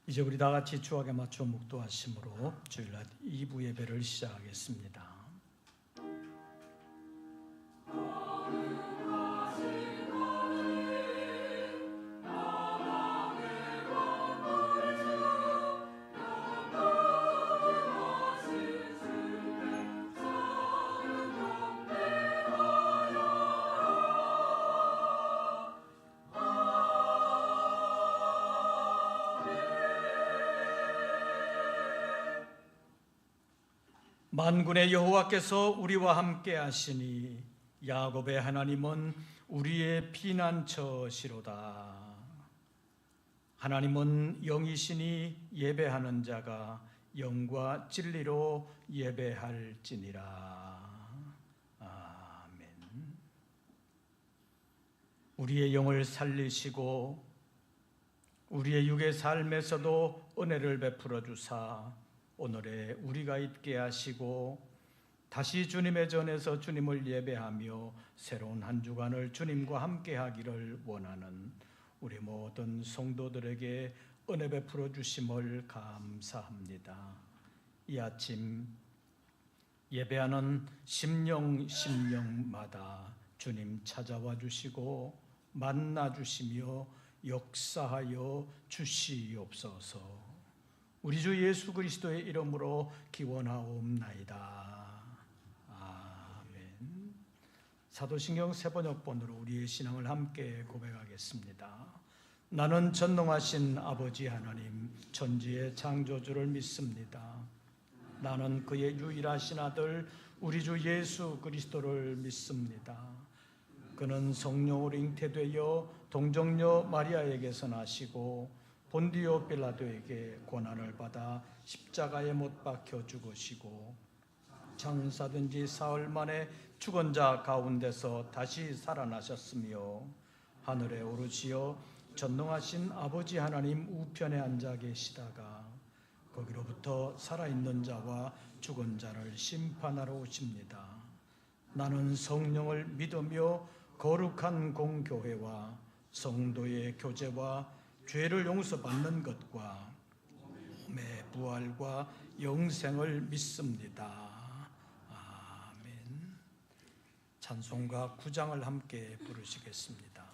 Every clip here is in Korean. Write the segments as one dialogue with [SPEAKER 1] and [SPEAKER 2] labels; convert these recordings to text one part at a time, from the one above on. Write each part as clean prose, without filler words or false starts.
[SPEAKER 1] 이제 우리 다 같이 주악에 맞춰 묵도하심으로 주일날 2부 예배를 시작하겠습니다. 만군의 여호와께서 우리와 함께 하시니 야곱의 하나님은 우리의 피난처시로다. 하나님은 영이시니 예배하는 자가 영과 진리로 예배할지니라. 아멘. 우리의 영을 살리시고 우리의 육의 삶에서도 은혜를 베풀어 주사 오늘에 우리가 있게 하시고 다시 주님의 전에서 주님을 예배하며 새로운 한 주간을 주님과 함께 하기를 원하는 우리 모든 성도들에게 은혜 베풀어 주심을 감사합니다. 이 아침 예배하는 심령마다 주님 찾아와 주시고 만나 주시며 역사하여 주시옵소서. 우리 주 예수 그리스도의 이름으로 기원하옵나이다. 아멘. 사도신경 세번역본으로 우리의 신앙을 함께 고백하겠습니다. 나는 전능하신 아버지 하나님 천지의 창조주를 믿습니다. 나는 그의 유일하신 아들 우리 주 예수 그리스도를 믿습니다. 그는 성령으로 잉태되어 동정녀 마리아에게서 나시고 본디오 빌라도에게 고난을 받아 십자가에 못 박혀 죽으시고 장사된 지 사흘 만에 죽은 자 가운데서 다시 살아나셨으며 하늘에 오르시어 전능하신 아버지 하나님 우편에 앉아 계시다가 거기로부터 살아있는 자와 죽은 자를 심판하러 오십니다. 나는 성령을 믿으며 거룩한 공교회와 성도의 교제와 죄를 용서받는 것과 몸의 부활과 영생을 믿습니다. 아멘. 찬송가 9장을 함께 부르시겠습니다.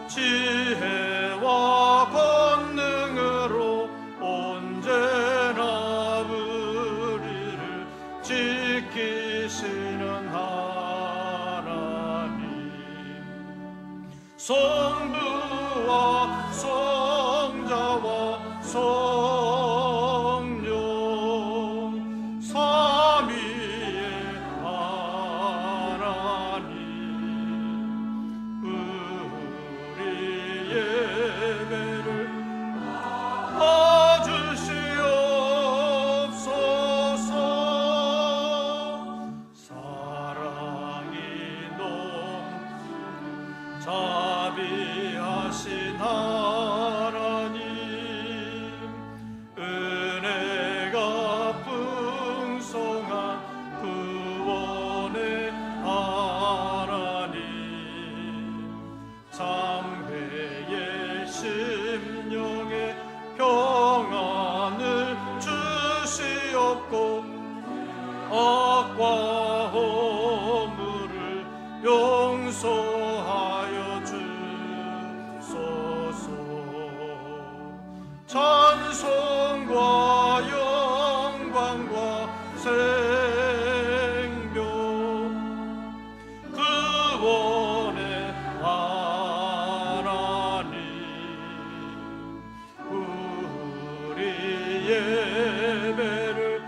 [SPEAKER 2] 지혜와 권능으로 언제나 우리를 지키시는 하나님, 성부와 성자와 성령 삼위의 하나님, 예배를 와주시옵소서. 사랑이 넘 자비하신 하나님, 은혜가 풍성한 구원의 하나님, 참회의 심령에 평안을 주시옵고 악과 허물을 용서하여 주소서. 찬송과 영광과 생명 구원의 하나님, 우리 예배를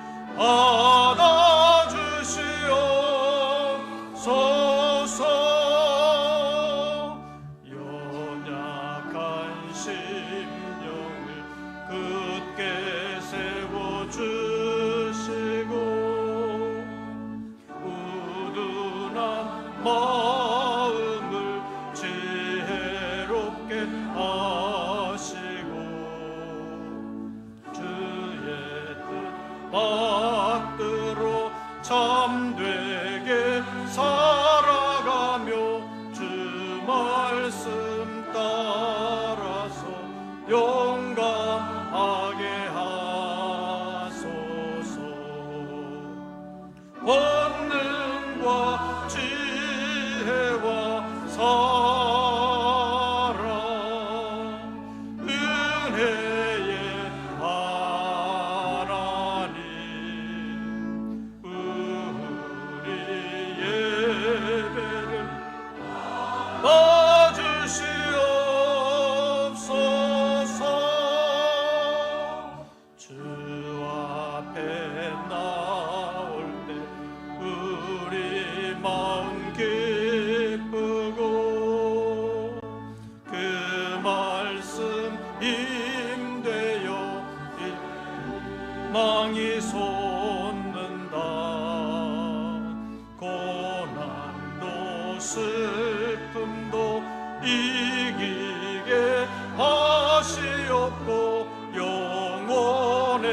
[SPEAKER 2] 마음을 지혜롭게 하시고 주의 뜻 받들어 참되게 살아가며 주 말씀 따라서 용감하게 하소서. 권능과 지혜와 사랑 은혜의 하나님 우리 예배를 봐주시옵소서. 주 앞에 나올 때 우리 마음 기쁘고 그 말씀 힘되어 망이 솟는다. 고난도 슬픔도 이기게 하시옵고 영원의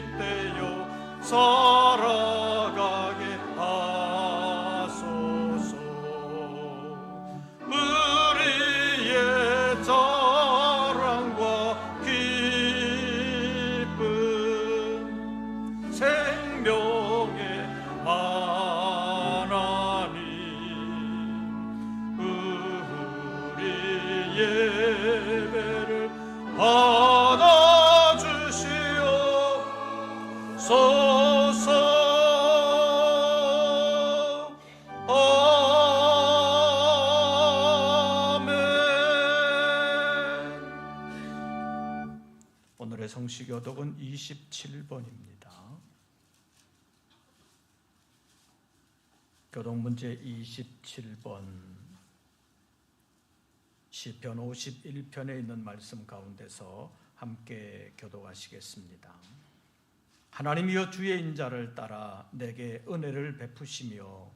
[SPEAKER 2] 이때요 살아가게 하소서. 우리의 자랑과 기쁨 생명의 하나님 우리 예배를 받아주시옵소서. 아멘.
[SPEAKER 1] 오늘의 성시교독은 27번입니다. 교독문제 27번 시편 51편에 있는 말씀 가운데서 함께 교독하시겠습니다. 하나님이여 주의 인자를 따라 내게 은혜를 베푸시며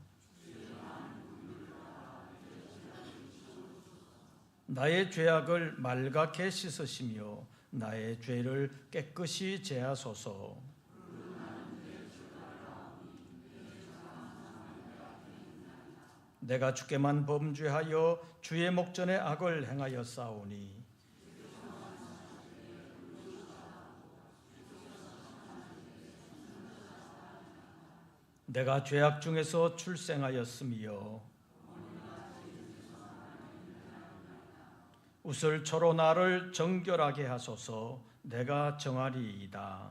[SPEAKER 1] 나의 죄악을 말갛게 씻으시며 나의 죄를 깨끗이 제하소서. 내가 주께만 범죄하여 주의 목전에 악을 행하여 싸우니 내가 죄악 중에서 출생하였으며 우슬초로 나를 정결하게 하소서. 내가 정하리이다.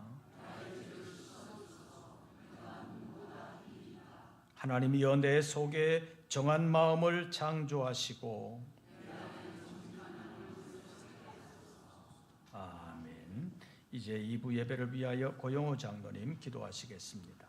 [SPEAKER 1] 하나님이여 내 속에 정한 마음을 창조하시고 아멘. 이제 2부 예배를 위하여 고영호 장로님 기도하시겠습니다.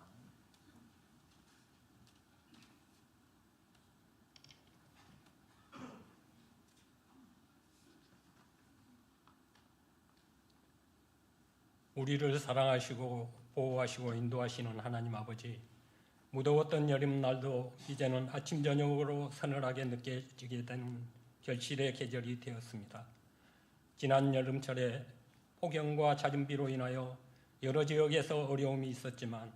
[SPEAKER 3] 우리를 사랑하시고 보호하시고 인도하시는 하나님 아버지, 무더웠던 여름날도 이제는 아침 저녁으로 서늘하게 느껴지게 된 결실의 계절이 되었습니다. 지난 여름철에 폭염과 잦은비로 인하여 여러 지역에서 어려움이 있었지만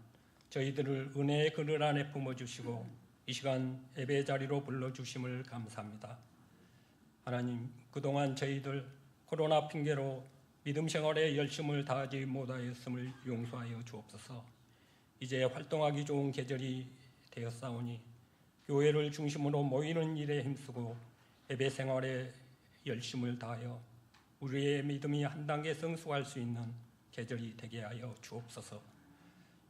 [SPEAKER 3] 저희들을 은혜의 그늘 안에 품어주시고 이 시간 예배 자리로 불러주심을 감사합니다. 하나님, 그동안 저희들 코로나 핑계로 믿음 생활에 열심을 다하지 못하였음을 용서하여 주옵소서. 이제 활동하기 좋은 계절이 되었사오니 교회를 중심으로 모이는 일에 힘쓰고 예배 생활에 열심을 다하여 우리의 믿음이 한 단계 성숙할 수 있는 계절이 되게 하여 주옵소서.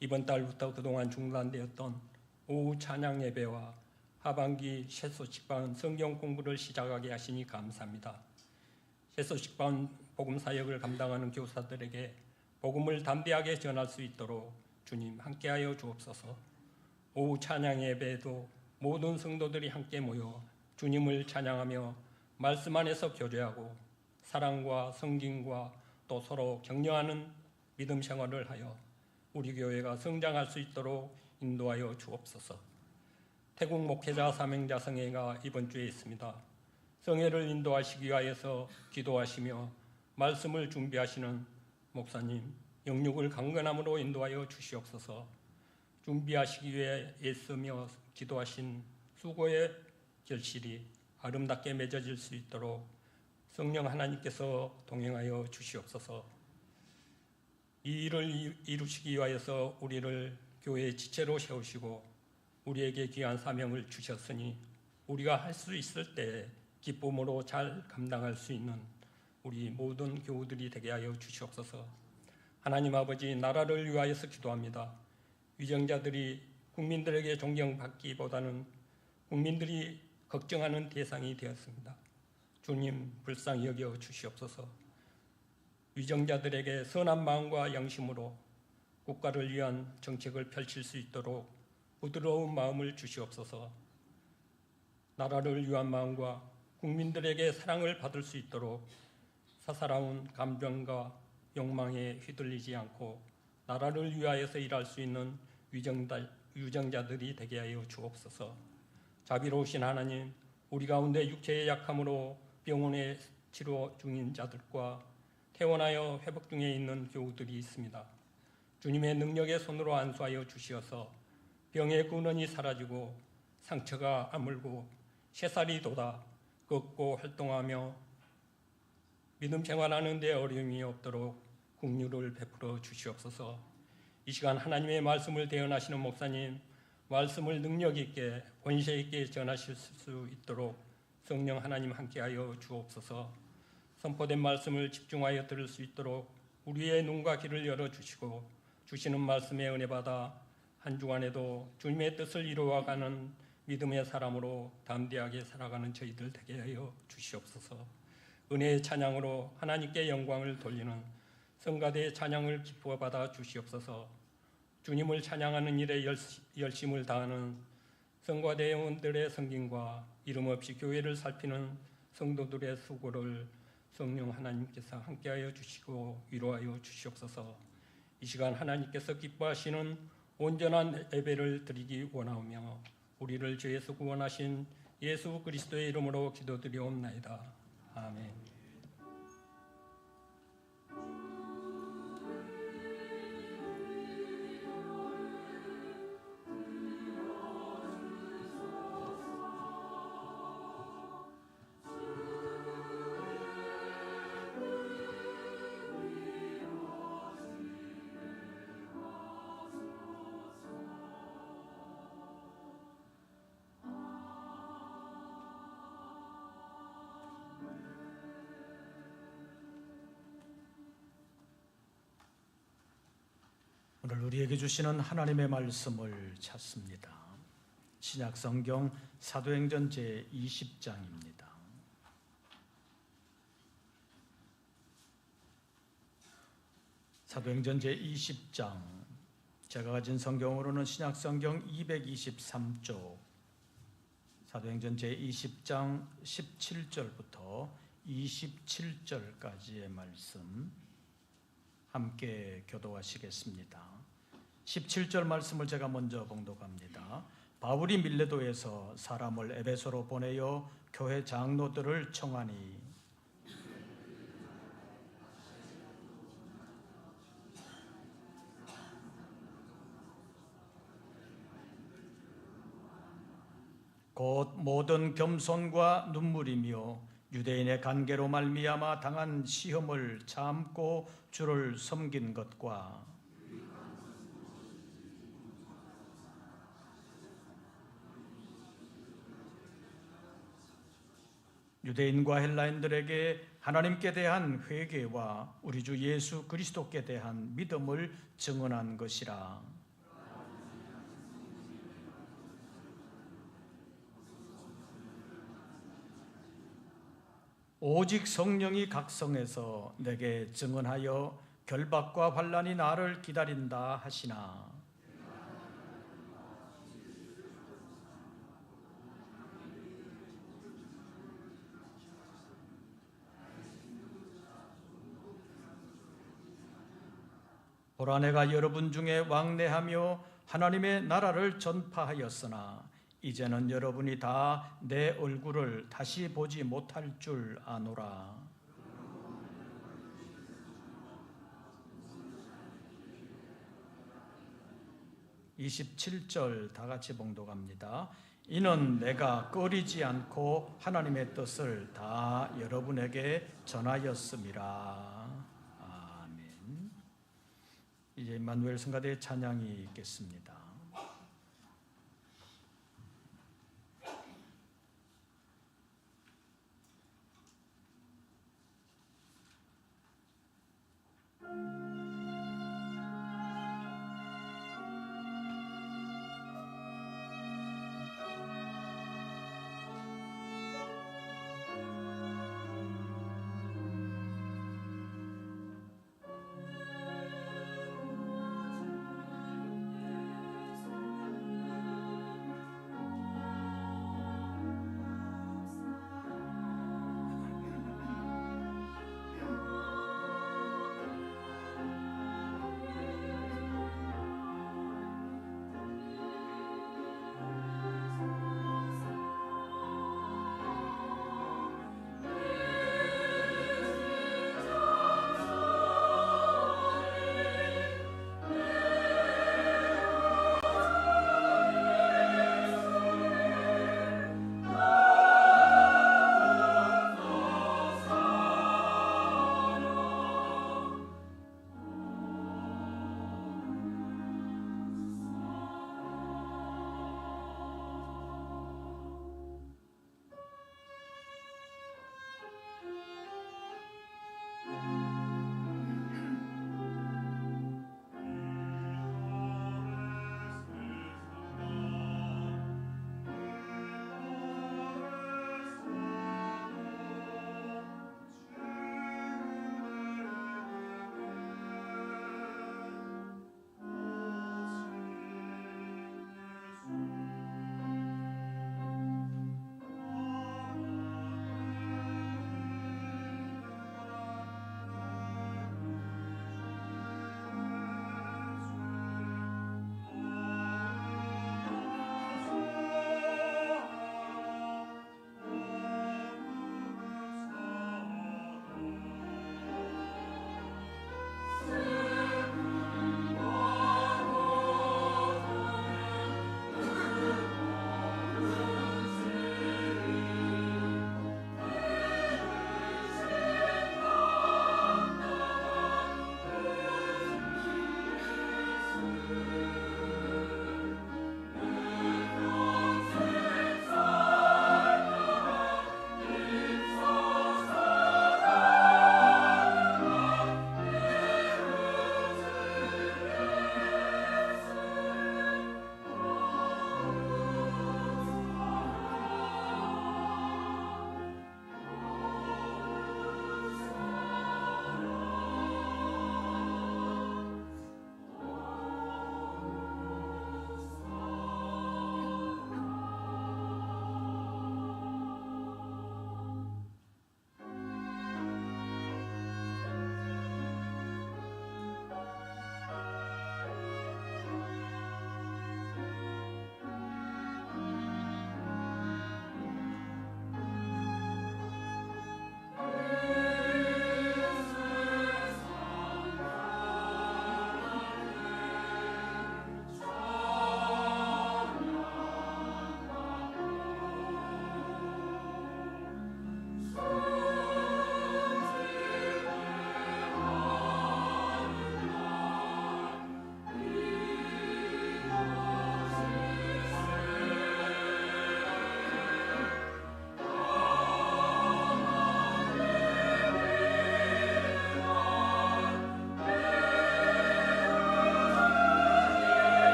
[SPEAKER 3] 이번 달부터 그동안 중단되었던 오후 찬양 예배와 하반기 셰소식반 성경 공부를 시작하게 하시니 감사합니다. 셰소식반 복음 사역을 감당하는 교사들에게 복음을 담대하게 전할 수 있도록 주님 함께하여 주옵소서. 오후 찬양 예배에도 모든 성도들이 함께 모여 주님을 찬양하며 말씀 안에서 교제하고 사랑과 성김과 또 서로 격려하는 믿음 생활을 하여 우리 교회가 성장할 수 있도록 인도하여 주옵소서. 태국 목회자 사명자 성회가 이번 주에 있습니다. 성회를 인도하시기 위하여서 기도하시며 말씀을 준비하시는 목사님, 영육을 강건함으로 인도하여 주시옵소서. 준비하시기 위해 애쓰며 기도하신 수고의 결실이 아름답게 맺어질 수 있도록 성령 하나님께서 동행하여 주시옵소서. 이 일을 이루시기 위하여서 우리를 교회의 지체로 세우시고 우리에게 귀한 사명을 주셨으니 우리가 할 수 있을 때 기쁨으로 잘 감당할 수 있는 우리 모든 교우들이 되게 하여 주시옵소서. 하나님 아버지, 나라를 위하여서 기도합니다. 위정자들이 국민들에게 존경받기보다는 국민들이 걱정하는 대상이 되었습니다. 주님, 불쌍히 여겨 주시옵소서. 위정자들에게 선한 마음과 양심으로 국가를 위한 정책을 펼칠 수 있도록 부드러운 마음을 주시옵소서. 나라를 위한 마음과 국민들에게 사랑을 받을 수 있도록 사사로운 감정과 욕망에 휘둘리지 않고 나라를 위하여서 일할 수 있는 위정자들이 되게 하여 주옵소서. 자비로우신 하나님, 우리 가운데 육체의 약함으로 병원에 치료 중인 자들과 퇴원하여 회복 중에 있는 교우들이 있습니다. 주님의 능력의 손으로 안수하여 주시어서 병의 근원이 사라지고 상처가 아물고 새살이 돋아 걷고 활동하며 믿음 생활하는 데 어려움이 없도록 긍휼을 베풀어 주시옵소서. 이 시간 하나님의 말씀을 대언하시는 목사님, 말씀을 능력 있게 권세 있게 전하실 수 있도록 성령 하나님 함께하여 주옵소서. 선포된 말씀을 집중하여 들을 수 있도록 우리의 눈과 귀를 열어주시고 주시는 말씀에 은혜 받아 한 주간에도 주님의 뜻을 이루어가는 믿음의 사람으로 담대하게 살아가는 저희들 되게 하여 주시옵소서. 은혜의 찬양으로 하나님께 영광을 돌리는 성가대의 찬양을 기뻐 받아 주시옵소서. 주님을 찬양하는 일에 열심을 다하는 성가대원들의 섬김과 이름 없이 교회를 살피는 성도들의 수고를 성령 하나님께서 함께하여 주시고 위로하여 주시옵소서. 이 시간 하나님께서 기뻐하시는 온전한 예배를 드리기 원하오며 우리를 죄에서 구원하신 예수 그리스도의 이름으로 기도드리옵나이다. 아멘.
[SPEAKER 1] 오늘 우리에게 주시는 하나님의 말씀을 찾습니다. 신약 성경 사도행전 제20장입니다. 사도행전 제20장, 제가 가진 성경으로는 신약 성경 223쪽, 사도행전 제20장 17절부터 27절까지의 말씀 함께 교도하시겠습니다. 17절 말씀을 제가 먼저 봉독합니다. 바울이 밀레도에서 사람을 에베소로 보내어 교회 장로들을 청하니 곧 모든 겸손과 눈물이며 유대인의 관계로 말미암아 당한 시험을 참고 주를 섬긴 것과 유대인과 헬라인들에게 하나님께 대한 회개와 우리 주 예수 그리스도께 대한 믿음을 증언한 것이라. 오직 성령이 각성해서 내게 증언하여 결박과 환난이 나를 기다린다 하시나 보라, 내가 여러분 중에 왕래하며 하나님의 나라를 전파하였으나 이제는 여러분이 다 내 얼굴을 다시 보지 못할 줄 아노라. (27절) 다 같이 봉독합니다. 이는 내가 꺼리지 않고 하나님의 뜻을 다 여러분에게 전하였음이라. 아멘. 이제 임마누엘 성가대의 찬양이 있겠습니다.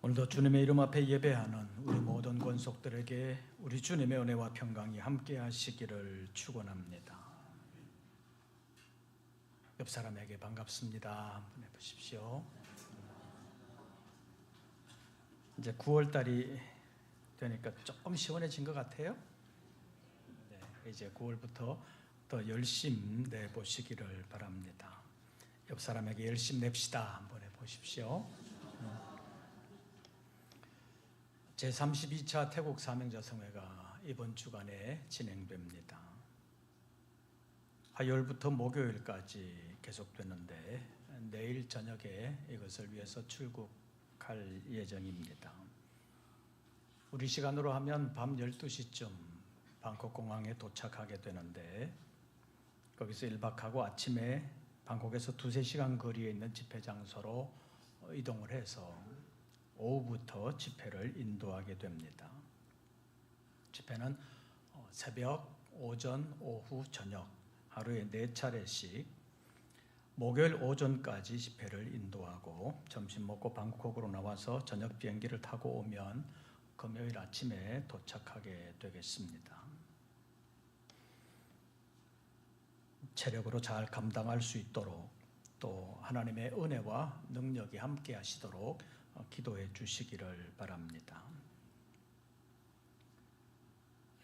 [SPEAKER 1] 오늘도 주님의 이름 앞에 예배하는 우리 모든 권속들에게 우리 주님의 은혜와 평강이 함께 하시기를 축원합니다. 옆 사람에게 반갑습니다 한번 해보십시오. 이제 9월달이 되니까 조금 시원해진 것 같아요. 네, 이제 9월부터 더 열심 내보시기를 바랍니다. 옆 사람에게 열심 냅시다 한번 해보십시오. 제32차 태국 사명자성회가 이번 주간에 진행됩니다. 화요일부터 목요일까지 계속되는데 내일 저녁에 이것을 위해서 출국할 예정입니다. 우리 시간으로 하면 밤 12시쯤 방콕 공항에 도착하게 되는데 거기서 1박하고 아침에 방콕에서 2-3시간 거리에 있는 집회 장소로 이동을 해서 오후부터 집회를 인도하게 됩니다. 집회는 새벽, 오전, 오후, 저녁 하루에 4차례씩 목요일 오전까지 집회를 인도하고 점심 먹고 방콕으로 나와서 저녁 비행기를 타고 오면 금요일 아침에 도착하게 되겠습니다. 체력으로 잘 감당할 수 있도록 또 하나님의 은혜와 능력이 함께 하시도록 기도해 주시기를 바랍니다.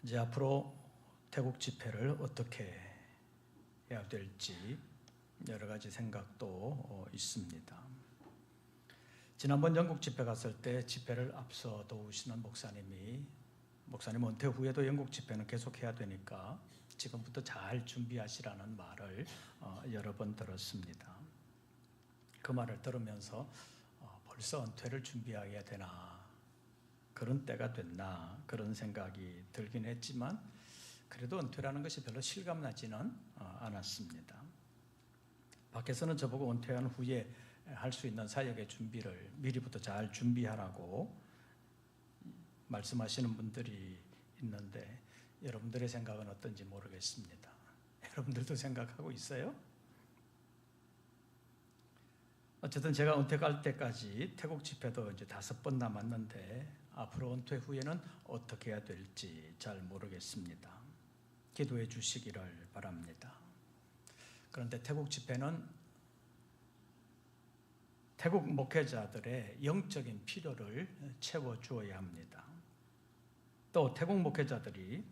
[SPEAKER 1] 이제 앞으로 태국 집회를 어떻게 해야 될지 여러 가지 생각도 있습니다. 지난번 영국 집회 갔을 때 집회를 앞서 도우시는 목사님 은퇴 후에도 영국 집회는 계속해야 되니까 지금부터 잘 준비하시라는 말을 여러 번 들었습니다. 그 말을 들으면서 벌써 은퇴를 준비해야 되나, 그런 때가 됐나 그런 생각이 들긴 했지만 그래도 은퇴라는 것이 별로 실감나지는 않았습니다. 밖에서는 저보고 은퇴한 후에 할 수 있는 사역의 준비를 미리부터 잘 준비하라고 말씀하시는 분들이 있는데 여러분들의 생각은 어떤지 모르겠습니다. 여러분들도 생각하고 있어요? 어쨌든 제가 은퇴 갈 때까지 태국 집회도 이제 5번 남았는데 앞으로 은퇴 후에는 어떻게 해야 될지 잘 모르겠습니다. 기도해 주시기를 바랍니다. 그런데 태국 집회는 태국 목회자들의 영적인 필요를 채워주어야 합니다. 또 태국 목회자들이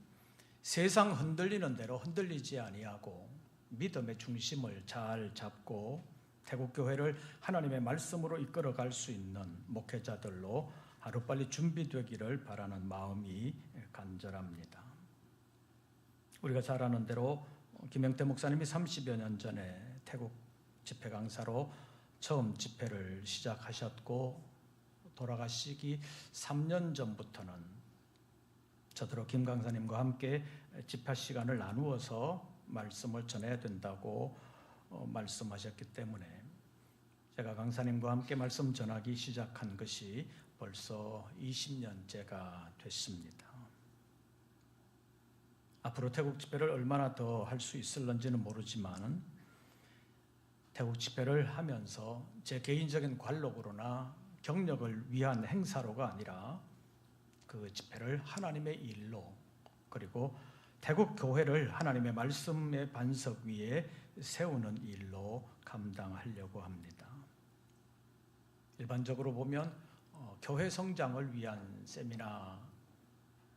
[SPEAKER 1] 세상 흔들리는 대로 흔들리지 아니하고 믿음의 중심을 잘 잡고 태국 교회를 하나님의 말씀으로 이끌어갈 수 있는 목회자들로 하루빨리 준비되기를 바라는 마음이 간절합니다. 우리가 잘 아는 대로 김영태 목사님이 30여 년 전에 태국 집회 강사로 처음 집회를 시작하셨고 돌아가시기 3년 전부터는 저더러 김 강사님과 함께 집회 시간을 나누어서 말씀을 전해야 된다고 말씀하셨기 때문에 제가 강사님과 함께 말씀 전하기 시작한 것이 벌써 20년째가 됐습니다. 앞으로 태국 집회를 얼마나 더 할 수 있을런지는 모르지만 태국 집회를 하면서 제 개인적인 관록으로나 경력을 위한 행사로가 아니라 그 집회를 하나님의 일로 그리고 태국 교회를 하나님의 말씀의 반석 위에 세우는 일로 감당하려고 합니다. 일반적으로 보면 교회 성장을 위한 세미나,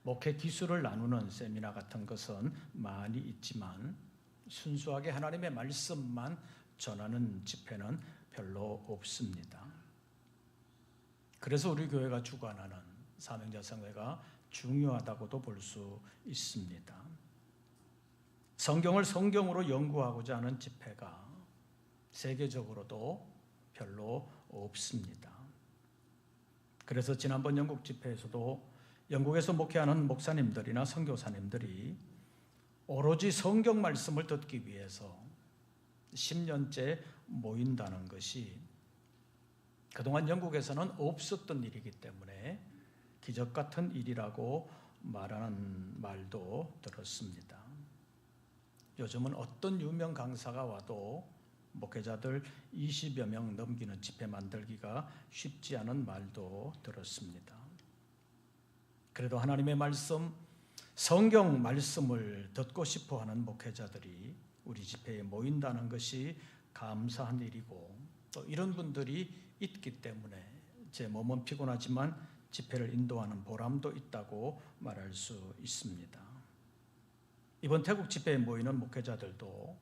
[SPEAKER 1] 목회 기술을 나누는 세미나 같은 것은 많이 있지만 순수하게 하나님의 말씀만 전하는 집회는 별로 없습니다. 그래서 우리 교회가 주관하는 사명자성회가 중요하다고도 볼 수 있습니다. 성경을 성경으로 연구하고자 하는 집회가 세계적으로도 별로 없습니다. 그래서 지난번 영국 집회에서도 영국에서 목회하는 목사님들이나 선교사님들이 오로지 성경 말씀을 듣기 위해서 10년째 모인다는 것이 그동안 영국에서는 없었던 일이기 때문에 기적 같은 일이라고 말하는 말도 들었습니다. 요즘은 어떤 유명 강사가 와도 목회자들 20여 명 넘기는 집회 만들기가 쉽지 않은 말도 들었습니다. 그래도 하나님의 말씀, 성경 말씀을 듣고 싶어하는 목회자들이 우리 집회에 모인다는 것이 감사한 일이고, 또 이런 분들이 있기 때문에 제 몸은 피곤하지만 집회를 인도하는 보람도 있다고 말할 수 있습니다. 이번 태국 집회에 모이는 목회자들도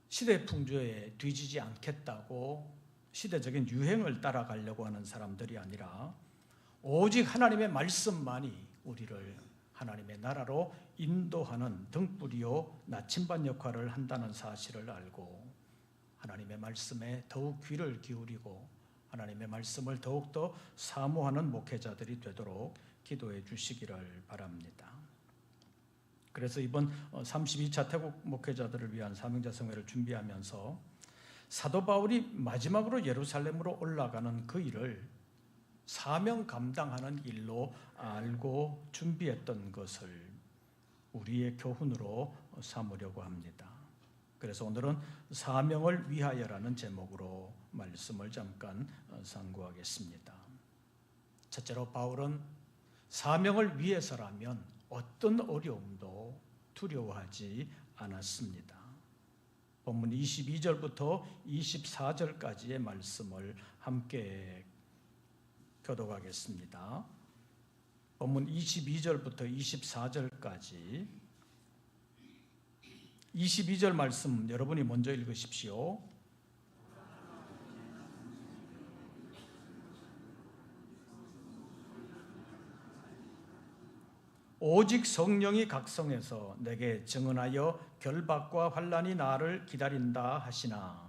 [SPEAKER 1] 시대 풍조에 뒤지지 않겠다고 시대적인 유행을 따라가려고 하는 사람들이 아니라 오직 하나님의 말씀만이 우리를 하나님의 나라로 인도하는 등불이요 나침반 역할을 한다는 사실을 알고 하나님의 말씀에 더욱 귀를 기울이고 하나님의 말씀을 더욱더 사모하는 목회자들이 되도록 기도해 주시기를 바랍니다. 그래서 이번 32차 태국 목회자들을 위한 사명자성회를 준비하면서 사도 바울이 마지막으로 예루살렘으로 올라가는 그 일을 사명 감당하는 일로 알고 준비했던 것을 우리의 교훈으로 삼으려고 합니다. 그래서 오늘은 사명을 위하여라는 제목으로 말씀을 잠깐 상고하겠습니다. 첫째로 바울은 사명을 위해서라면 어떤 어려움도 두려워하지 않았습니다. 본문 22절부터 24절까지의 말씀을 함께 교독하겠습니다. 본문 22절부터 24절까지 22절 말씀 여러분이 먼저 읽으십시오. 오직 성령이 각성해서 내게 증언하여 결박과 환난이 나를 기다린다 하시나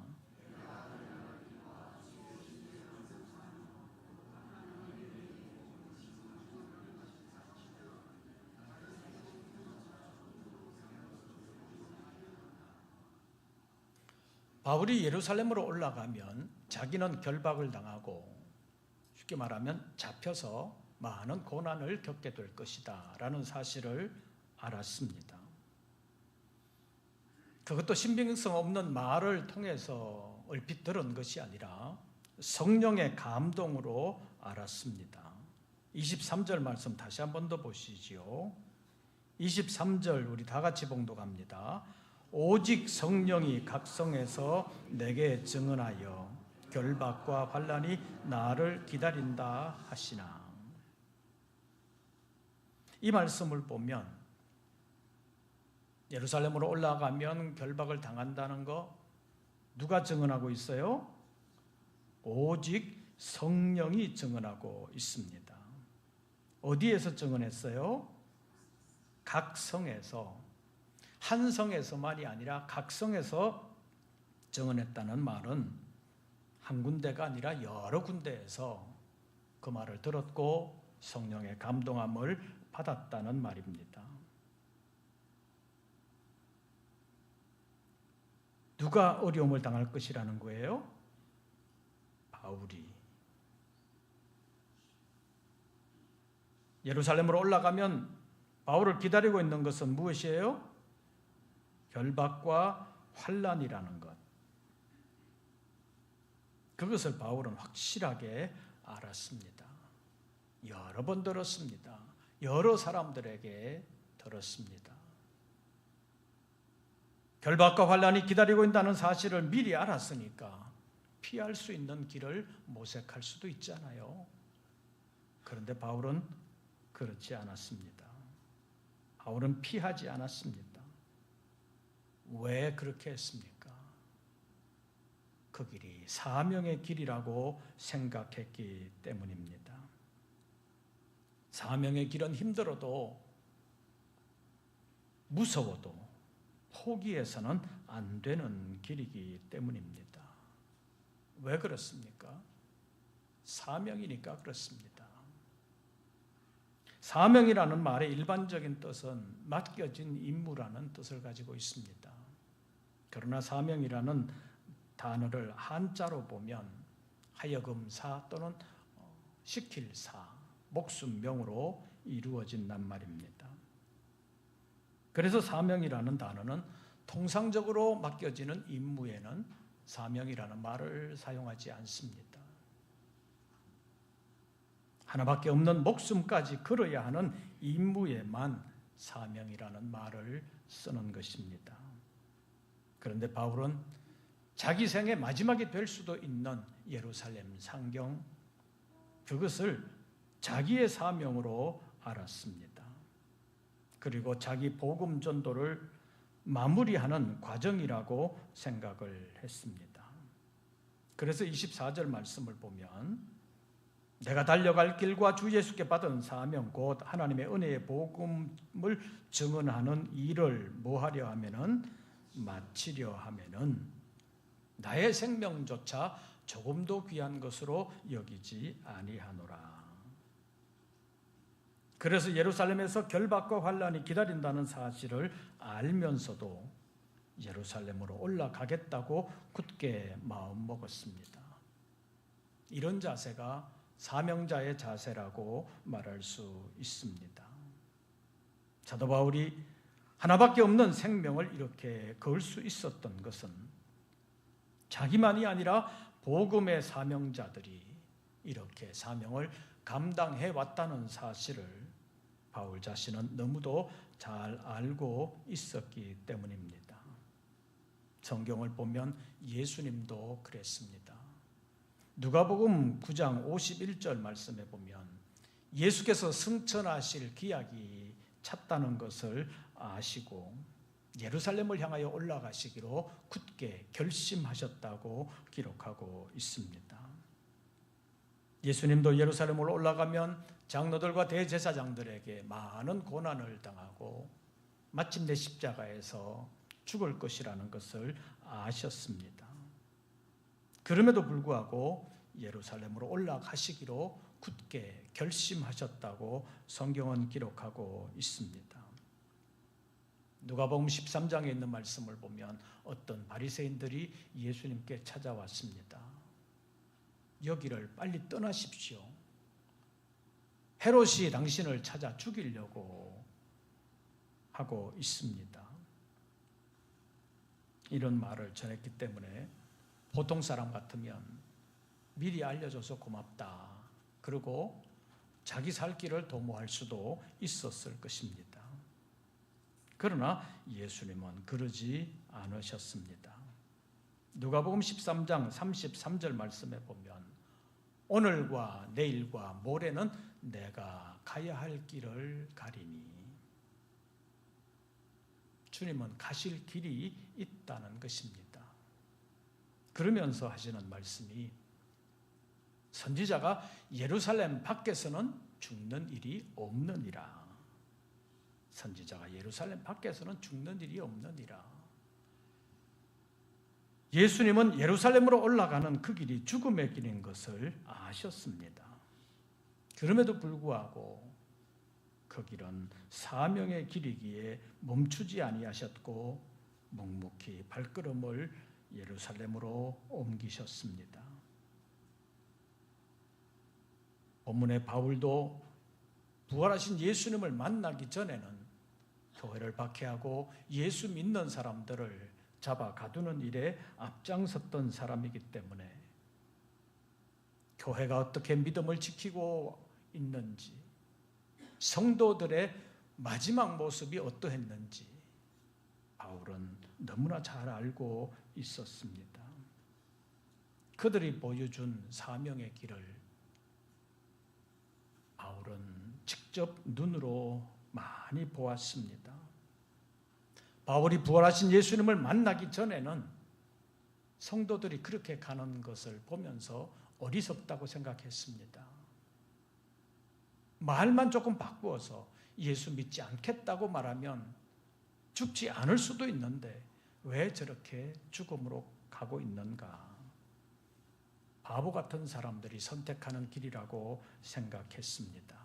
[SPEAKER 1] 바울이 예루살렘으로 올라가면 자기는 결박을 당하고 쉽게 말하면 잡혀서 많은 고난을 겪게 될 것이다 라는 사실을 알았습니다. 그것도 신빙성 없는 말을 통해서 얼핏 들은 것이 아니라 성령의 감동으로 알았습니다. 23절 말씀 다시 한 번 더 보시지요. 23절 우리 다 같이 봉독합니다. 오직 성령이 각성해서 내게 증언하여 결박과 환난이 나를 기다린다 하시나. 이 말씀을 보면 예루살렘으로 올라가면 결박을 당한다는 거 누가 증언하고 있어요? 오직 성령이 증언하고 있습니다. 어디에서 증언했어요? 각성에서, 한 성에서만이 아니라 각성에서 증언했다는 말은 한 군데가 아니라 여러 군데에서 그 말을 들었고 성령의 감동함을 받았다는 말입니다. 누가 어려움을 당할 것이라는 거예요? 바울이. 예루살렘으로 올라가면 바울을 기다리고 있는 것은 무엇이에요? 결박과 환난이라는 것. 그것을 바울은 확실하게 알았습니다. 여러 번 들었습니다. 여러 사람들에게 들었습니다. 결박과 환난이 기다리고 있다는 사실을 미리 알았으니까 피할 수 있는 길을 모색할 수도 있잖아요. 그런데 바울은 그렇지 않았습니다. 바울은 피하지 않았습니다. 왜 그렇게 했습니까? 그 길이 사명의 길이라고 생각했기 때문입니다. 사명의 길은 힘들어도 무서워도 포기해서는 안 되는 길이기 때문입니다. 왜 그렇습니까? 사명이니까 그렇습니다. 사명이라는 말의 일반적인 뜻은 맡겨진 임무라는 뜻을 가지고 있습니다. 그러나 사명이라는 단어를 한자로 보면 하여금사 또는 시킬사, 목숨명으로 이루어진단 말입니다. 그래서 사명이라는 단어는 통상적으로 맡겨지는 임무에는 사명이라는 말을 사용하지 않습니다. 하나밖에 없는 목숨까지 걸어야 하는 임무에만 사명이라는 말을 쓰는 것입니다. 그런데 바울은 자기 생의 마지막이 될 수도 있는 예루살렘 상경, 그것을 자기의 사명으로 알았습니다. 그리고 자기 복음 전도를 마무리하는 과정이라고 생각을 했습니다. 그래서 24절 말씀을 보면 내가 달려갈 길과 주 예수께 받은 사명 곧 하나님의 은혜의 복음을 증언하는 일을 뭐하려 하면은 마치려 하면은 나의 생명조차 조금도 귀한 것으로 여기지 아니하노라. 그래서 예루살렘에서 결박과 환난이 기다린다는 사실을 알면서도 예루살렘으로 올라가겠다고 굳게 마음먹었습니다. 이런 자세가 사명자의 자세라고 말할 수 있습니다. 사도 바울이 하나밖에 없는 생명을 이렇게 걸 수 있었던 것은 자기만이 아니라 복음의 사명자들이 이렇게 사명을 감당해 왔다는 사실을 바울 자신은 너무도 잘 알고 있었기 때문입니다. 성경을 보면 예수님도 그랬습니다. 누가복음 9장 51절 말씀에 보면 예수께서 승천하실 기약이 찼다는 것을 아시고 예루살렘을 향하여 올라가시기로 굳게 결심하셨다고 기록하고 있습니다. 예수님도 예루살렘으로 올라가면 장로들과 대제사장들에게 많은 고난을 당하고 마침내 십자가에서 죽을 것이라는 것을 아셨습니다. 그럼에도 불구하고 예루살렘으로 올라가시기로 굳게 결심하셨다고 성경은 기록하고 있습니다. 누가복음 13장에 있는 말씀을 보면 어떤 바리새인들이 예수님께 찾아왔습니다. 여기를 빨리 떠나십시오. 헤롯이 당신을 찾아 죽이려고 하고 있습니다. 이런 말을 전했기 때문에 보통 사람 같으면 미리 알려줘서 고맙다. 그리고 자기 살 길을 도모할 수도 있었을 것입니다. 그러나 예수님은 그러지 않으셨습니다. 누가복음 13장 33절 말씀에 보면 오늘과 내일과 모레는 내가 가야 할 길을 가리니 주님은 가실 길이 있다는 것입니다. 그러면서 하시는 말씀이 선지자가 예루살렘 밖에서는 죽는 일이 없느니라. 선지자가 예루살렘 밖에서는 죽는 일이 없느니라. 예수님은 예루살렘으로 올라가는 그 길이 죽음의 길인 것을 아셨습니다. 그럼에도 불구하고 그 길은 사명의 길이기에 멈추지 아니하셨고 묵묵히 발걸음을 예루살렘으로 옮기셨습니다. 본문의 바울도 부활하신 예수님을 만나기 전에는 교회를 박해하고 예수 믿는 사람들을 잡아 가두는 일에 앞장섰던 사람이기 때문에 교회가 어떻게 믿음을 지키고 있는지, 성도들의 마지막 모습이 어떠했는지 바울은 너무나 잘 알고 있었습니다. 그들이 보여준 사명의 길을 바울은 직접 눈으로 많이 보았습니다. 바울이 부활하신 예수님을 만나기 전에는 성도들이 그렇게 가는 것을 보면서 어리석다고 생각했습니다. 말만 조금 바꾸어서 예수 믿지 않겠다고 말하면 죽지 않을 수도 있는데 왜 저렇게 죽음으로 가고 있는가? 바보 같은 사람들이 선택하는 길이라고 생각했습니다.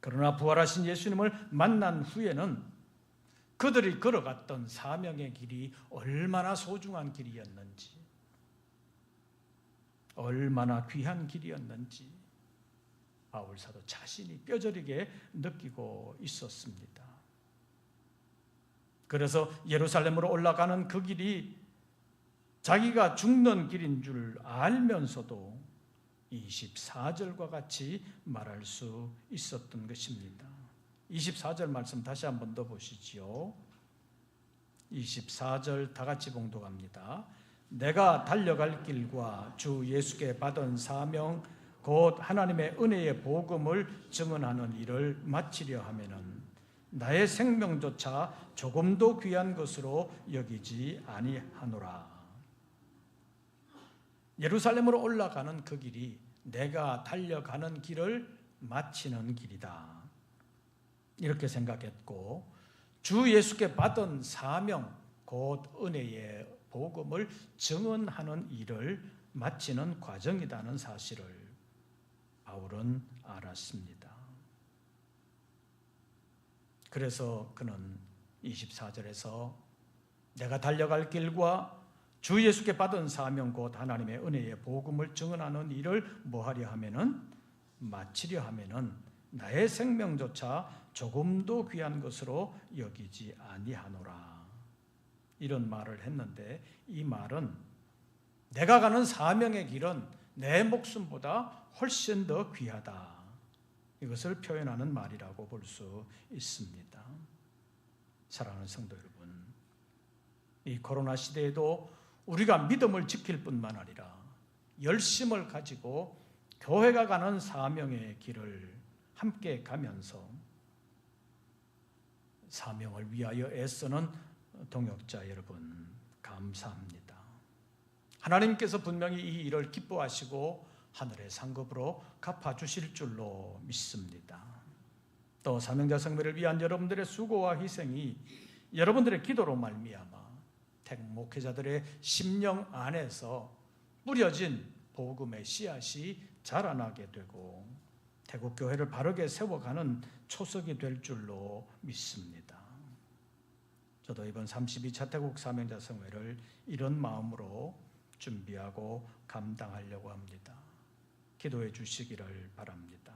[SPEAKER 1] 그러나 부활하신 예수님을 만난 후에는 그들이 걸어갔던 사명의 길이 얼마나 소중한 길이었는지, 얼마나 귀한 길이었는지 바울 사도 자신이 뼈저리게 느끼고 있었습니다. 그래서 예루살렘으로 올라가는 그 길이 자기가 죽는 길인 줄 알면서도 24절과 같이 말할 수 있었던 것입니다. 24절 말씀 다시 한 번 더 보시지요. 24절 다 같이 봉독합니다. 내가 달려갈 길과 주 예수께 받은 사명 곧 하나님의 은혜의 복음을 증언하는 일을 마치려 하면은 나의 생명조차 조금도 귀한 것으로 여기지 아니하노라. 예루살렘으로 올라가는 그 길이 내가 달려가는 길을 마치는 길이다. 이렇게 생각했고 주 예수께 받은 사명 곧 은혜의 복음을 증언하는 일을 마치는 과정이라는 사실을 바울은 알았습니다. 그래서 그는 24절에서 내가 달려갈 길과 주 예수께 받은 사명 곧 하나님의 은혜의 복음을 증언하는 일을 뭐하려 하면은 마치려 하면은 나의 생명조차 조금도 귀한 것으로 여기지 아니하노라. 이런 말을 했는데 이 말은 내가 가는 사명의 길은 내 목숨보다 훨씬 더 귀하다. 이것을 표현하는 말이라고 볼 수 있습니다. 사랑하는 성도 여러분, 이 코로나 시대에도 우리가 믿음을 지킬 뿐만 아니라 열심을 가지고 교회가 가는 사명의 길을 함께 가면서 사명을 위하여 애쓰는 동역자 여러분 감사합니다. 하나님께서 분명히 이 일을 기뻐하시고 하늘의 상급으로 갚아주실 줄로 믿습니다. 또 사명자 성회를 위한 여러분들의 수고와 희생이 여러분들의 기도로 말미암아 태국 목회자들의 심령 안에서 뿌려진 복음의 씨앗이 자라나게 되고 태국 교회를 바르게 세워가는 초석이 될 줄로 믿습니다. 저도 이번 32차 태국 사명자 성회를 이런 마음으로 준비하고 감당하려고 합니다. 기도해 주시기를 바랍니다.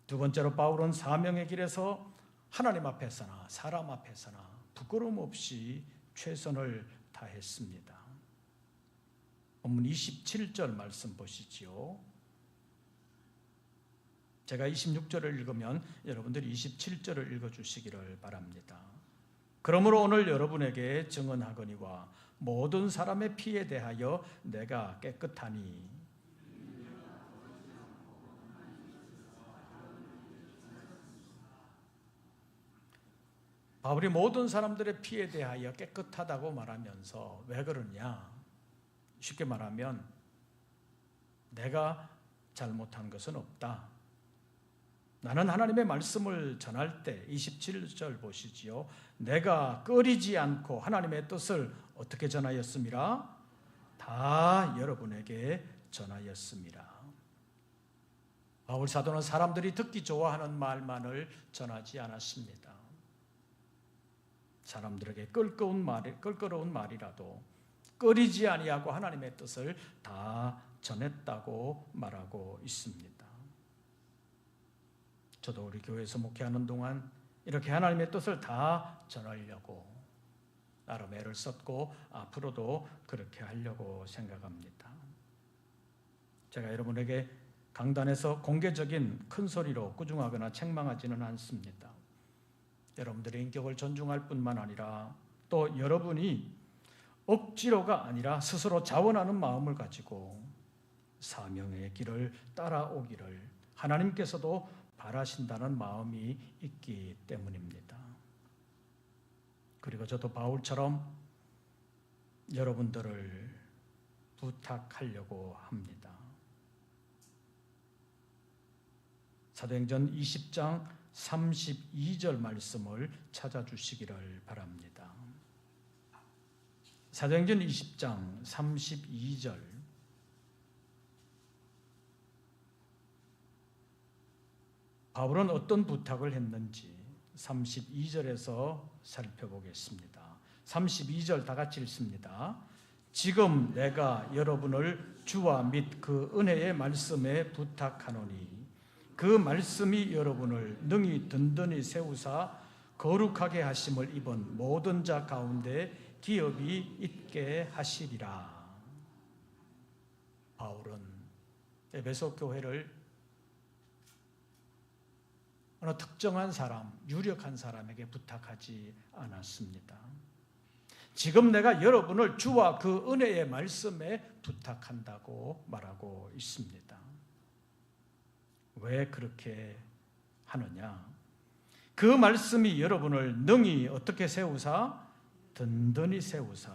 [SPEAKER 1] 두 번째로 바울은 사명의 길에서 하나님 앞에서나 사람 앞에서나 부끄러움 없이 최선을 다했습니다. 본문 27절 말씀 보시지요. 제가 26절을 읽으면 여러분들이 27절을 읽어주시기를 바랍니다. 그러므로 오늘 여러분에게 증언하거니와 모든 사람의 피에 대하여 내가 깨끗하니 바울이 모든 사람들의 피에 대하여 깨끗하다고 말하면서 왜 그러냐? 쉽게 말하면 내가 잘못한 것은 없다. 나는 하나님의 말씀을 전할 때 27절 보시지요. 내가 꺼리지 않고 하나님의 뜻을 어떻게 전하였습니까? 다 여러분에게 전하였습니다. 바울 사도는 사람들이 듣기 좋아하는 말만을 전하지 않았습니다. 사람들에게 껄끄러운 말이라도 꺼리지 아니하고 하나님의 뜻을 다 전했다고 말하고 있습니다. 저도 우리 교회에서 목회하는 동안 이렇게 하나님의 뜻을 다 전하려고 나름 애를 썼고 앞으로도 그렇게 하려고 생각합니다. 제가 여러분에게 강단에서 공개적인 큰 소리로 꾸중하거나 책망하지는 않습니다. 여러분들의 인격을 존중할 뿐만 아니라 또 여러분이 억지로가 아니라 스스로 자원하는 마음을 가지고 사명의 길을 따라오기를 하나님께서도 바라신다는 마음이 있기 때문입니다. 그리고 저도 바울처럼 여러분들을 부탁하려고 합니다. 사도행전 20장 32절 말씀을 찾아주시기를 바랍니다. 사도행전 20장 32절 바울은 어떤 부탁을 했는지 32절에서 살펴보겠습니다. 32절 다 같이 읽습니다. 지금 내가 여러분을 주와 및 그 은혜의 말씀에 부탁하노니 그 말씀이 여러분을 능히 든든히 세우사 거룩하게 하심을 입은 모든 자 가운데 기업이 있게 하시리라. 바울은 에베소 교회를 어느 특정한 사람, 유력한 사람에게 부탁하지 않았습니다. 지금 내가 여러분을 주와 그 은혜의 말씀에 부탁한다고 말하고 있습니다. 왜 그렇게 하느냐? 그 말씀이 여러분을 능히 어떻게 세우사? 든든히 세우사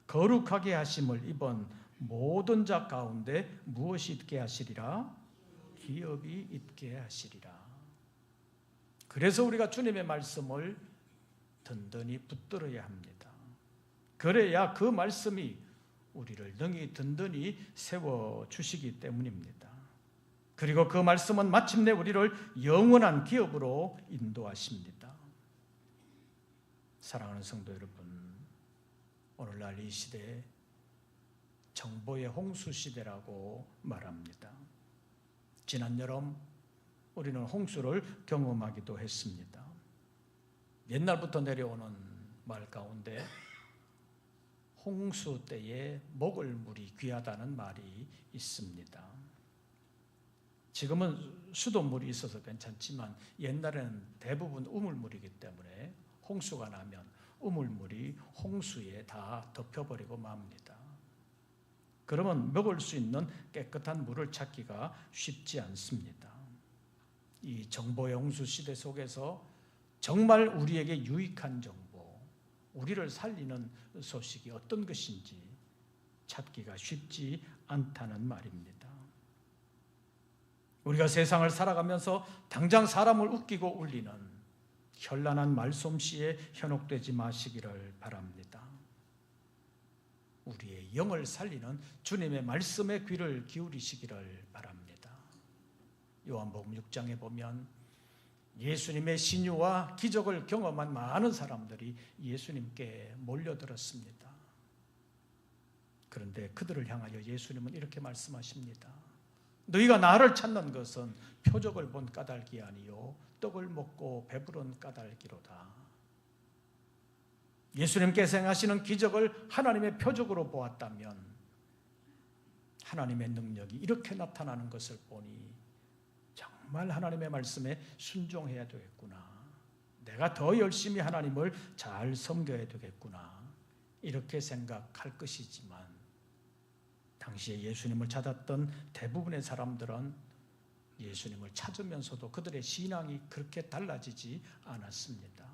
[SPEAKER 1] 거룩하게 하심을 입은 모든 자 가운데 무엇이 있게 하시리라? 기업이 있게 하시리라. 그래서 우리가 주님의 말씀을 든든히 붙들어야 합니다. 그래야 그 말씀이 우리를 능히 든든히 세워주시기 때문입니다. 그리고 그 말씀은 마침내 우리를 영원한 기업으로 인도하십니다. 사랑하는 성도 여러분, 오늘날 이 시대에 정보의 홍수 시대라고 말합니다. 지난 여름 우리는 홍수를 경험하기도 했습니다. 옛날부터 내려오는 말 가운데 홍수 때에 먹을 물이 귀하다는 말이 있습니다. 지금은 수돗물이 있어서 괜찮지만 옛날에는 대부분 우물물이기 때문에 홍수가 나면 우물물이 홍수에 다 덮여버리고 맙니다. 그러면 먹을 수 있는 깨끗한 물을 찾기가 쉽지 않습니다. 이 정보의 홍수 시대 속에서 정말 우리에게 유익한 정보, 우리를 살리는 소식이 어떤 것인지 찾기가 쉽지 않다는 말입니다. 우리가 세상을 살아가면서 당장 사람을 웃기고 울리는 현란한 말솜씨에 현혹되지 마시기를 바랍니다. 우리의 영을 살리는 주님의 말씀에 귀를 기울이시기를 바랍니다. 요한복음 6장에 보면 예수님의 신유와 기적을 경험한 많은 사람들이 예수님께 몰려들었습니다. 그런데 그들을 향하여 예수님은 이렇게 말씀하십니다. 너희가 나를 찾는 것은 표적을 본 까닭이 아니요 떡을 먹고 배부른 까닭이로다. 예수님께서 행하시는 기적을 하나님의 표적으로 보았다면 하나님의 능력이 이렇게 나타나는 것을 보니 정말 하나님의 말씀에 순종해야 되겠구나. 내가 더 열심히 하나님을 잘 섬겨야 되겠구나. 이렇게 생각할 것이지만 당시에 예수님을 찾았던 대부분의 사람들은 예수님을 찾으면서도 그들의 신앙이 그렇게 달라지지 않았습니다.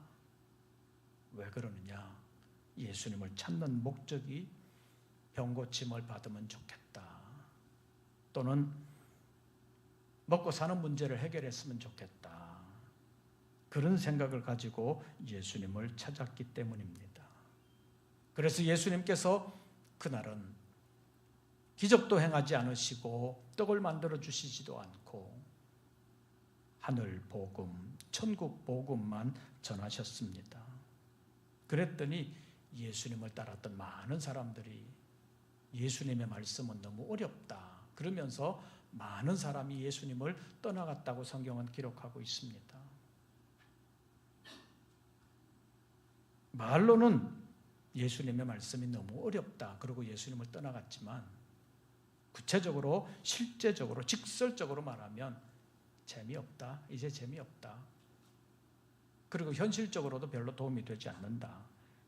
[SPEAKER 1] 왜 그러느냐? 예수님을 찾는 목적이 병고침을 받으면 좋겠다. 또는 먹고 사는 문제를 해결했으면 좋겠다. 그런 생각을 가지고 예수님을 찾았기 때문입니다. 그래서 예수님께서 그날은 기적도 행하지 않으시고 떡을 만들어 주시지도 않고 하늘 복음, 천국 복음만 전하셨습니다. 그랬더니 예수님을 따랐던 많은 사람들이 예수님의 말씀은 너무 어렵다 그러면서 많은 사람이 예수님을 떠나갔다고 성경은 기록하고 있습니다. 말로는 예수님의 말씀이 너무 어렵다 그러고 예수님을 떠나갔지만 구체적으로 실제적으로 직설적으로 말하면 재미없다. 이제 재미없다. 그리고 현실적으로도 별로 도움이 되지 않는다.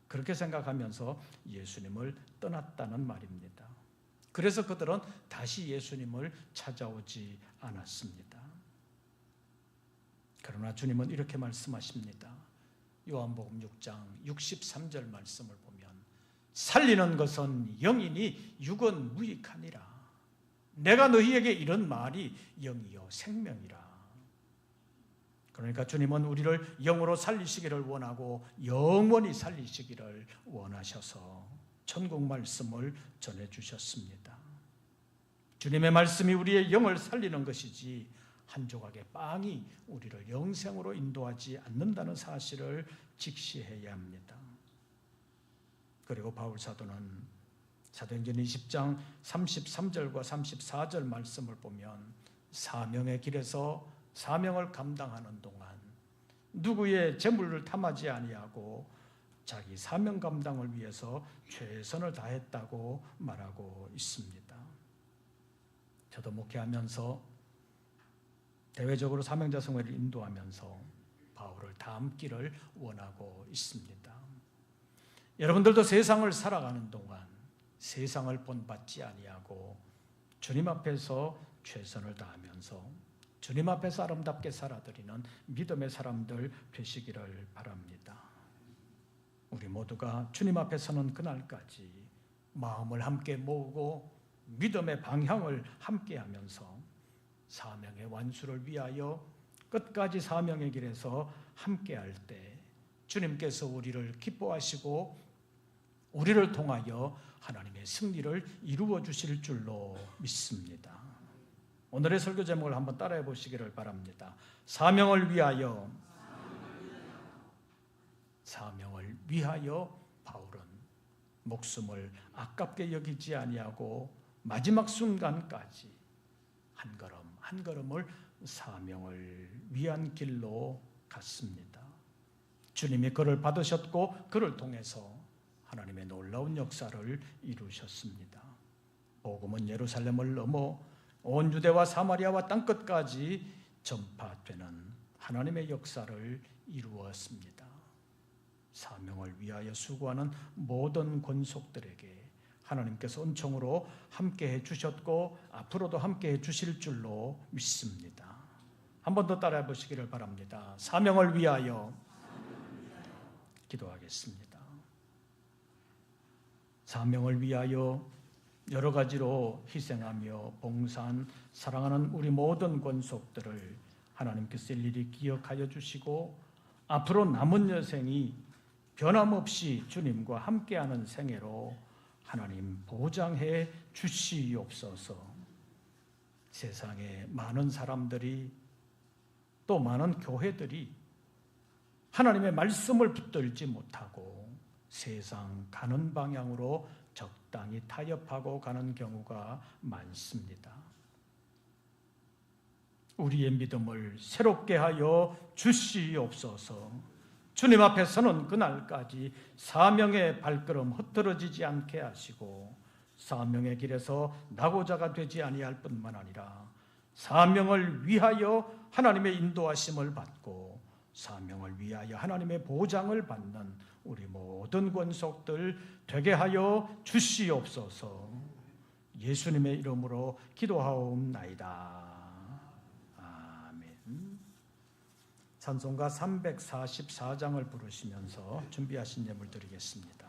[SPEAKER 1] 그렇게 생각하면서 예수님을 떠났다는 말입니다. 그래서 그들은 다시 예수님을 찾아오지 않았습니다. 그러나 주님은 이렇게 말씀하십니다. 요한복음 6장 63절 말씀을 보면 살리는 것은 영이니 육은 무익하니라. 내가 너희에게 이런 말이 영이요 생명이라. 그러니까 주님은 우리를 영으로 살리시기를 원하고 영원히 살리시기를 원하셔서 천국 말씀을 전해주셨습니다. 주님의 말씀이 우리의 영을 살리는 것이지 한 조각의 빵이 우리를 영생으로 인도하지 않는다는 사실을 직시해야 합니다. 그리고 바울 사도는 사도행전 20장 33절과 34절 말씀을 보면 사명의 길에서 사명을 감당하는 동안 누구의 재물을 탐하지 아니하고 자기 사명 감당을 위해서 최선을 다했다고 말하고 있습니다. 저도 목회하면서 대외적으로 사명자 성회를 인도하면서 바울을 닮기를 원하고 있습니다. 여러분들도 세상을 살아가는 동안 세상을 본받지 아니하고 주님 앞에서 최선을 다하면서 주님 앞에서 아름답게 살아드리는 믿음의 사람들 되시기를 바랍니다. 우리 모두가 주님 앞에 서는 그날까지 마음을 함께 모으고 믿음의 방향을 함께 하면서 사명의 완수를 위하여 끝까지 사명의 길에서 함께 할 때 주님께서 우리를 기뻐하시고 우리를 통하여 하나님의 승리를 이루어 주실 줄로 믿습니다. 오늘의 설교 제목을 한번 따라해 보시기를 바랍니다. 사명을 위하여. 사명을 위하여 바울은 목숨을 아깝게 여기지 아니하고 마지막 순간까지 한 걸음 한 걸음을 사명을 위한 길로 갔습니다. 주님이 그를 받으셨고 그를 통해서 하나님의 놀라운 역사를 이루셨습니다. 복음은 예루살렘을 넘어 온 유대와 사마리아와 땅끝까지 전파되는 하나님의 역사를 이루었습니다. 사명을 위하여 수고하는 모든 권속들에게 하나님께서 은총으로 함께해 주셨고 앞으로도 함께해 주실 줄로 믿습니다. 한 번 더 따라해 보시기를 바랍니다. 사명을 위하여. 기도하겠습니다. 사명을 위하여 여러 가지로 희생하며 봉사한 사랑하는 우리 모든 권속들을 하나님께서 일일이 기억하여 주시고 앞으로 남은 여생이 변함없이 주님과 함께하는 생애로 하나님 보장해 주시옵소서. 세상에 많은 사람들이 또 많은 교회들이 하나님의 말씀을 붙들지 못하고 세상 가는 방향으로 적당히 타협하고 가는 경우가 많습니다. 우리의 믿음을 새롭게 하여 주시옵소서. 주님 앞에 서는 그날까지 사명의 발걸음 흐트러지지 않게 하시고 사명의 길에서 낙오자가 되지 아니할 뿐만 아니라 사명을 위하여 하나님의 인도하심을 받고 사명을 위하여 하나님의 보장을 받는 우리 모든 권속들 되게 하여 주시옵소서. 예수님의 이름으로 기도하옵나이다. 아멘. 찬송가 344장을 부르시면서 준비하신 예물 드리겠습니다.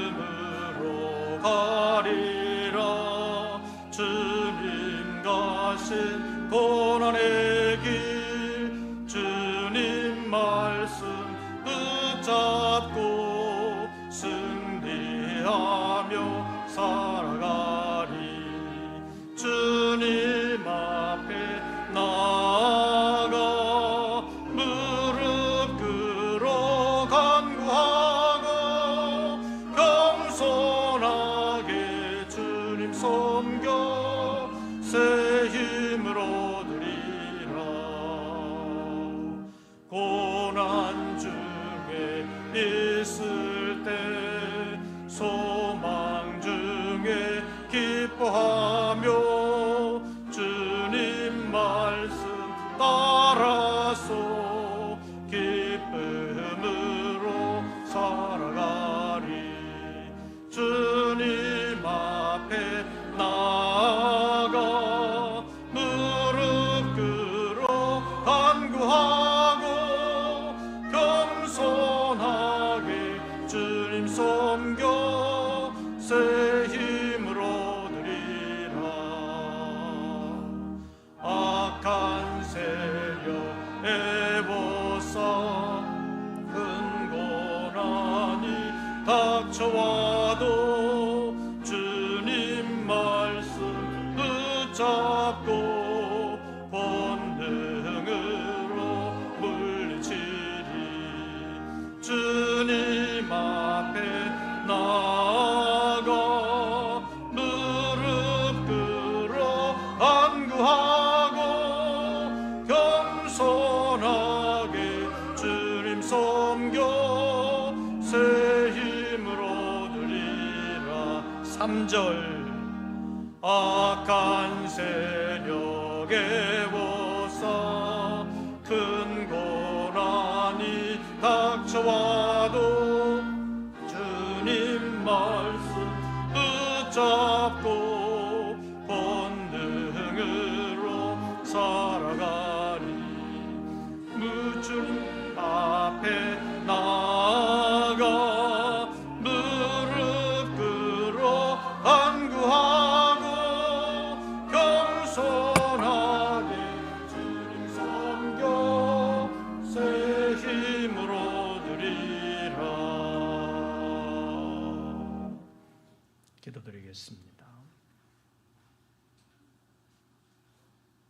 [SPEAKER 2] 믿음으로 가리라. 주님 가신 고난의 길, 주님 말씀 붙잡고 승리하며 살아가리. 주님 앞에 나아가 무릎 꿇어 간구하고 겸손하게 주님 섬겨 새 힘으로 드리라. 고난 중에 있을 때 소망 중에 기뻐하며 주님 말씀 따라서 기쁨으로 살아가리. 주님 앞에 나아가 무릎 꿇어 간구하고 겸손하게 주님 섬겨 새 힘으로 드리라. 악한 세력에 겸손하게 주님 섬겨 새 힘으로 누리라.
[SPEAKER 1] 3절
[SPEAKER 2] 악한 세력에 워싸 큰 고난이 닥쳐와도 주님 말씀 붙잡고 본능으로 살아가니 무주님 앞에 나아가 무릎 꿇어 간구하고 겸손하게 주님 섬겨 새 힘으로 누리라.
[SPEAKER 1] 기도드리겠습니다.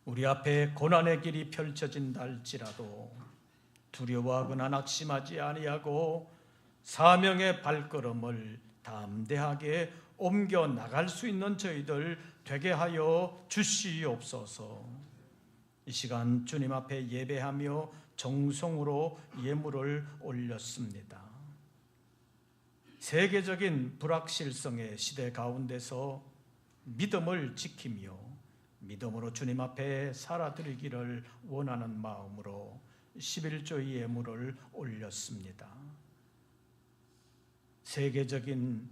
[SPEAKER 1] 우리 앞에 고난의 길이 펼쳐진다 할지라도 두려워하거나 낙심하지 아니하고 사명의 발걸음을 담대하게 옮겨 나갈 수 있는 저희들 되게 하여 주시옵소서. 이 시간 주님 앞에 예배하며 정성으로 예물을 올렸습니다. 세계적인 불확실성의 시대 가운데서 믿음을 지키며 믿음으로 주님 앞에 살아드리기를 원하는 마음으로 11조의 예물을 올렸습니다. 세계적인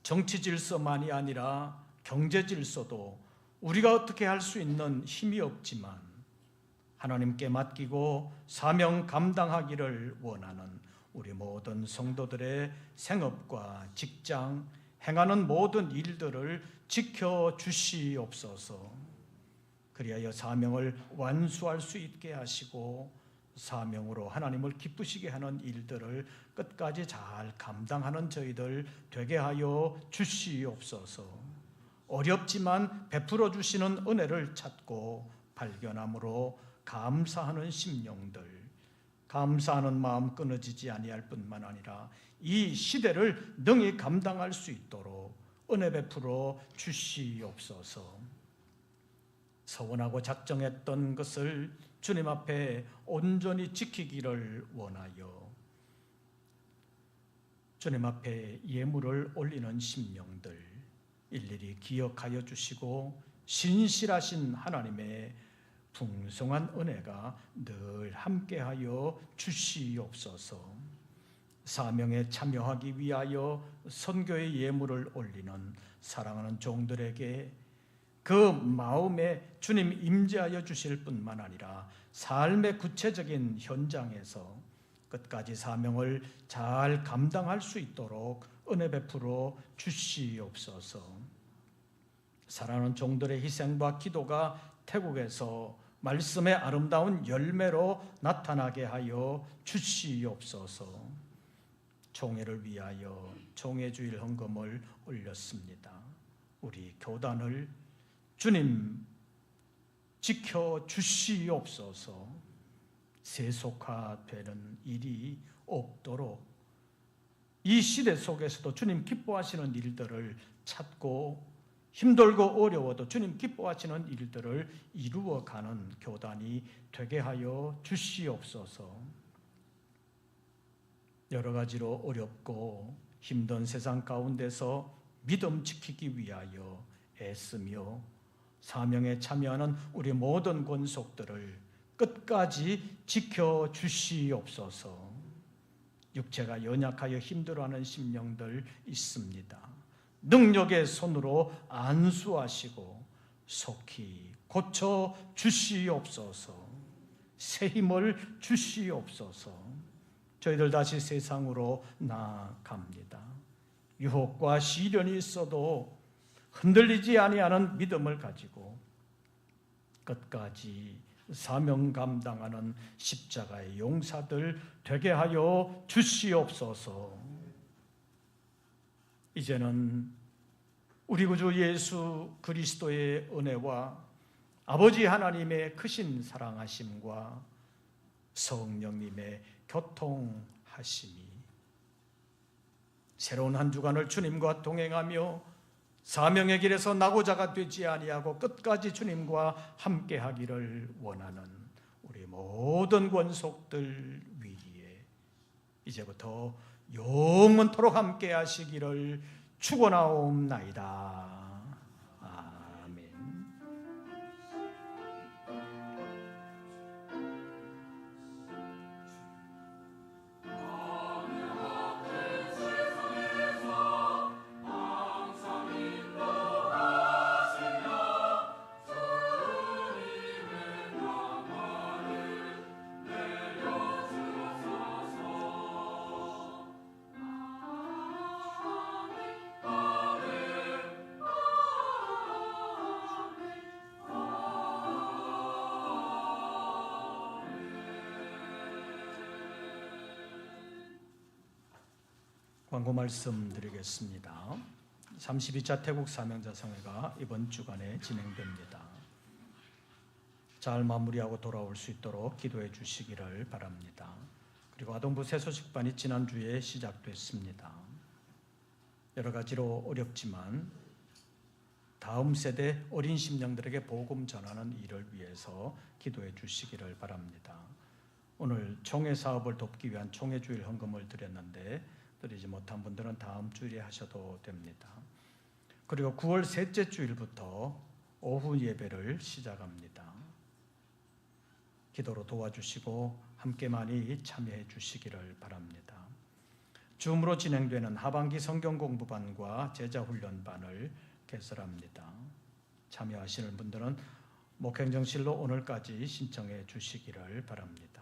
[SPEAKER 1] 정치 질서만이 아니라 경제 질서도 우리가 어떻게 할 수 있는 힘이 없지만 하나님께 맡기고 사명 감당하기를 원하는 우리 모든 성도들의 생업과 직장, 행하는 모든 일들을 지켜주시옵소서. 그리하여 사명을 완수할 수 있게 하시고 사명으로 하나님을 기쁘시게 하는 일들을 끝까지 잘 감당하는 저희들 되게 하여 주시옵소서. 어렵지만 베풀어 주시는 은혜를 찾고 발견함으로 감사하는 심령들, 감사하는 마음 끊어지지 아니할 뿐만 아니라 이 시대를 능히 감당할 수 있도록 은혜 베풀어 주시옵소서. 서원하고 작정했던 것을 주님 앞에 온전히 지키기를 원하여 주님 앞에 예물을 올리는 심령들 일일이 기억하여 주시고 신실하신 하나님의 풍성한 은혜가 늘 함께하여 주시옵소서. 사명에 참여하기 위하여 선교의 예물을 올리는 사랑하는 종들에게 그 마음에 주님 임재하여 주실 뿐만 아니라 삶의 구체적인 현장에서 끝까지 사명을 잘 감당할 수 있도록 은혜 베풀어 주시옵소서. 사랑하는 종들의 희생과 기도가 태국에서 말씀의 아름다운 열매로 나타나게 하여 주시옵소서. 총회를 위하여 총회주일 헌금을 올렸습니다. 우리 교단을 주님 지켜주시옵소서. 세속화되는 일이 없도록 이 시대 속에서도 주님 기뻐하시는 일들을 찾고 힘들고 어려워도 주님 기뻐하시는 일들을 이루어가는 교단이 되게 하여 주시옵소서. 여러 가지로 어렵고 힘든 세상 가운데서 믿음 지키기 위하여 애쓰며 사명에 참여하는 우리 모든 권속들을 끝까지 지켜주시옵소서. 육체가 연약하여 힘들어하는 심령들 있습니다. 능력의 손으로 안수하시고 속히 고쳐 주시옵소서. 새 힘을 주시옵소서. 저희들 다시 세상으로 나아갑니다. 유혹과 시련이 있어도 흔들리지 아니하는 믿음을 가지고 끝까지 사명 감당하는 십자가의 용사들 되게 하여 주시옵소서. 이제는 우리 구주 예수 그리스도의 은혜와 아버지 하나님의 크신 사랑하심과 성령님의 교통하심이 새로운 한 주간을 주님과 동행하며 사명의 길에서 낙오자가 되지 아니하고 끝까지 주님과 함께하기를 원하는 우리 모든 권속들 위에 이제부터 영원토록 함께 하시기를 축원하옵나이다. 아멘. 광고 말씀드리겠습니다. 32차 태국 사명자성회가 이번 주간에 진행됩니다. 잘 마무리하고 돌아올 수 있도록 기도해 주시기를 바랍니다. 그리고 아동부 새소식반이 지난주에 시작됐습니다. 여러 가지로 어렵지만 다음 세대 어린 심령들에게 복음 전하는 일을 위해서 기도해 주시기를 바랍니다. 오늘 총회 사업을 돕기 위한 총회 주일 헌금을 드렸는데 드리지 못한 분들은 다음 주일에 하셔도 됩니다. 그리고 9월 셋째 주일부터 오후 예배를 시작합니다. 기도로 도와주시고 함께 많이 참여해 주시기를 바랍니다. 줌으로 진행되는 하반기 성경 공부반과 제자훈련반을 개설합니다. 참여하시는 분들은 목행정실로 오늘까지 신청해 주시기를 바랍니다.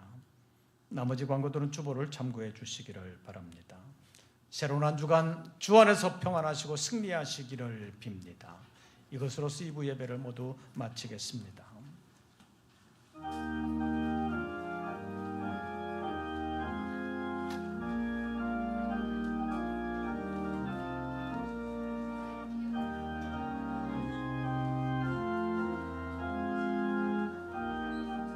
[SPEAKER 1] 나머지 광고들은 주보를 참고해 주시기를 바랍니다. 새로운 한 주간 주 안에서 평안하시고 승리하시기를 빕니다. 이것으로서 2부 예배를 모두 마치겠습니다.